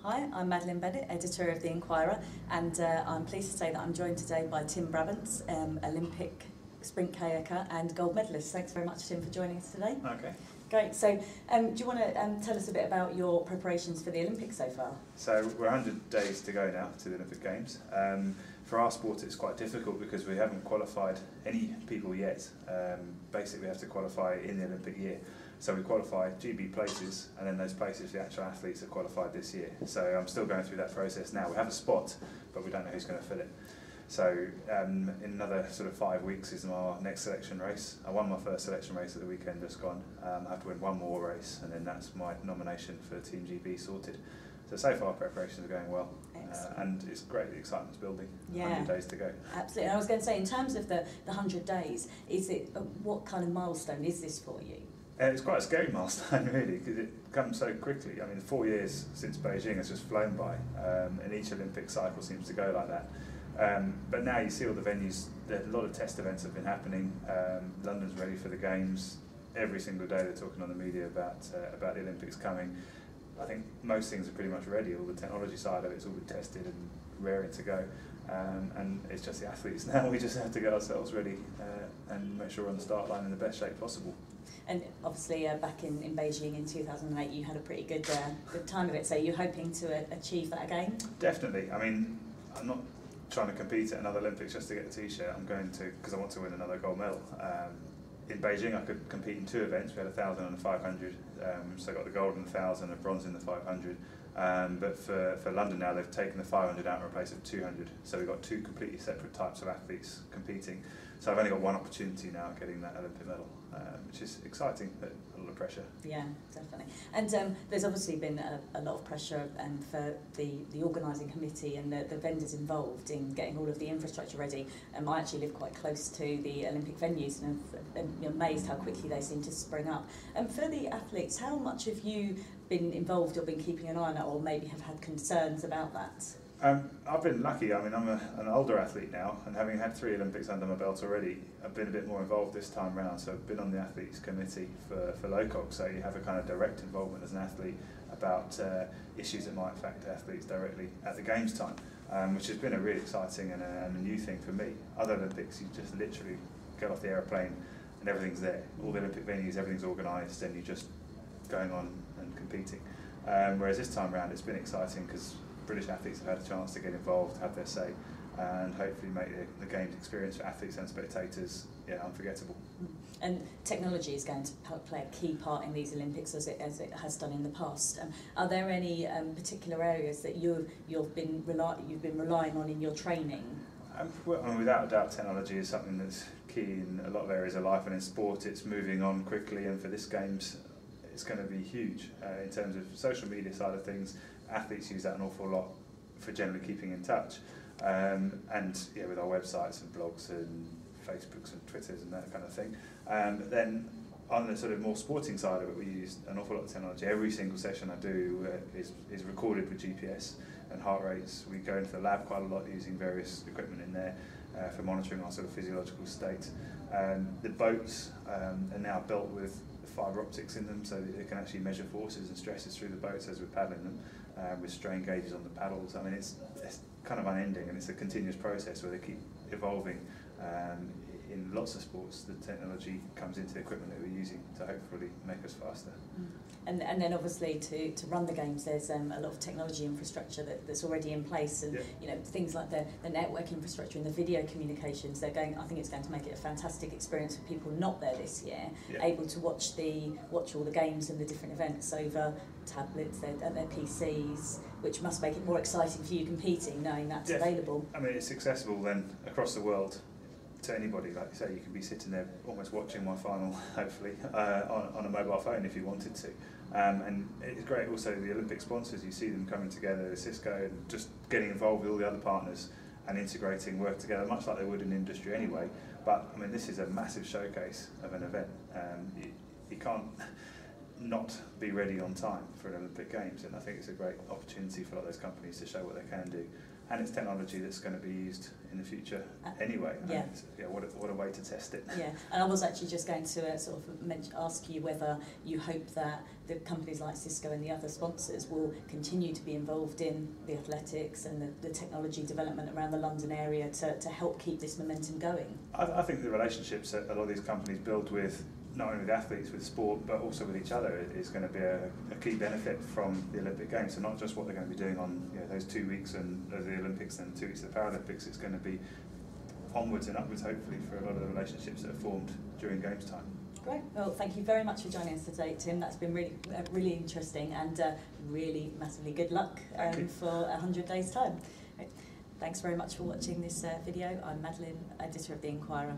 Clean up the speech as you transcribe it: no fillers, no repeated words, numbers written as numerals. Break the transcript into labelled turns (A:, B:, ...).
A: Hi, I'm Madeline Bennett, editor of The Inquirer, and I'm pleased to say that I'm joined today by Tim Brabants, Olympic sprint kayaker and gold medalist. Thanks very much, Tim, for joining us today.
B: Okay.
A: Great. So, do you want to tell us a bit about your preparations for the Olympics so far?
B: So we're 100 days to go now to the Olympic Games. For our sport, it's quite difficult because we haven't qualified any people yet. Basically, we have to qualify in the Olympic year. So we qualify GB places, and then those places, the actual athletes are qualified this year. So I'm still going through that process now. We have a spot, but we don't know who's going to fill it. So in another sort of 5 weeks is our next selection race. I won my first selection race at the weekend just gone. I have to win one more race, and then that's my nomination for Team GB sorted. So far preparations are going well, and it's great, the excitement's building.
A: Yeah.
B: 100 days to go.
A: Absolutely. And I was going to say, in terms of the 100 days, is it what kind of milestone is this for you?
B: It's quite a scary milestone, really, because it comes so quickly. I mean, 4 years since Beijing has just flown by, and each Olympic cycle seems to go like that. But now you see all the venues, a lot of test events have been happening. London's ready for the Games. Every single day they're talking on the media about the Olympics coming. I think most things are pretty much ready. All the technology side of it's all been tested and raring to go. And it's just the athletes now. We just have to get ourselves ready and make sure we're on the start line in the best shape possible.
A: And obviously back in Beijing in 2008 you had a pretty good time of it, so you're hoping to achieve that again?
B: Definitely. I mean, I'm not trying to compete at another Olympics just to get a t-shirt. I'm going to because I want to win another gold medal. In Beijing I could compete in 2 events. We had 1,000 and a 500, so I got the gold in the 1,000 and bronze in the 500. But for London now they've taken the 500 out in place of 200, so we've got 2 completely separate types of athletes competing. So I've only got one opportunity now at getting that Olympic medal, which is exciting, but a lot of pressure.
A: Yeah, definitely. And there's obviously been a lot of pressure for the organising committee and the vendors involved in getting all of the infrastructure ready. I actually live quite close to the Olympic venues and I'm amazed how quickly they seem to spring up. For the athletes, how much have you been involved or been keeping an eye on it, or maybe have had concerns about that?
B: I've been lucky. I mean, I'm an older athlete now, and having had 3 Olympics under my belt already, I've been a bit more involved this time round. So I've been on the athletes committee for LOCOG, so you have a kind of direct involvement as an athlete about issues that might affect athletes directly at the Games time, which has been a really exciting and a new thing for me. Other Olympics, you just literally get off the aeroplane and everything's there. All the Olympic venues, everything's organised, and you're just going on and competing. Whereas this time round, it's been exciting because British athletes have had a chance to get involved, have their say, and hopefully make the Games experience for athletes and spectators unforgettable.
A: And technology is going to play a key part in these Olympics as it has done in the past. Are there any particular areas that you've been relying on in your training?
B: Well, I mean, without a doubt, technology is something that's key in a lot of areas of life, and in sport it's moving on quickly, and for this Games it's going to be huge in terms of social media side of things. Athletes use that an awful lot for generally keeping in touch, and with our websites and blogs and Facebooks and Twitters and that kind of thing. But then on the sort of more sporting side of it, we use an awful lot of technology. Every single session I do is recorded with GPS and heart rates. We go into the lab quite a lot using various equipment in there for monitoring our sort of physiological state. The boats are now built with fibre optics in them, so that they can actually measure forces and stresses through the boats as we're paddling them, with strain gauges on the paddles. I mean, it's kind of unending, and it's a continuous process where they keep evolving. In lots of sports, the technology comes into the equipment that we're using to hopefully make us faster.
A: And then obviously to run the Games, there's a lot of technology infrastructure that's already in place, and things like the network infrastructure and the video communications. I think it's going to make it a fantastic experience for people not there this year, able to watch all the Games and the different events over tablets and their PCs, which must make it more exciting for you competing, knowing that's available.
B: I mean, it's accessible then across the world to anybody. Like you say, you can be sitting there almost watching my final, hopefully, on a mobile phone if you wanted to. And it's great also the Olympic sponsors, you see them coming together, Cisco, and just getting involved with all the other partners and integrating work together, much like they would in industry anyway. But I mean, this is a massive showcase of an event. You can't not be ready on time for an Olympic Games, and I think it's a great opportunity for a lot of those companies to show what they can do. and it's technology that's going to be used in the future anyway.
A: Yeah.
B: And yeah, what a way to test it.
A: Yeah, and I was actually just going to sort of ask you whether you hope that the companies like Cisco and the other sponsors will continue to be involved in the athletics and the technology development around the London area to help keep this momentum going.
B: I think the relationships that a lot of these companies build with not only with athletes, with sport, but also with each other is going to be a key benefit from the Olympic Games. So not just what they're going to be doing on those 2 weeks and the Olympics and 2 weeks of the Paralympics, it's going to be onwards and upwards, hopefully, for a lot of the relationships that are formed during Games time.
A: Great. Well, thank you very much for joining us today, Tim. That's been really interesting, and really massively good luck for 100 days' time. Thanks very much for watching this video. I'm Madeline, editor of The Inquirer.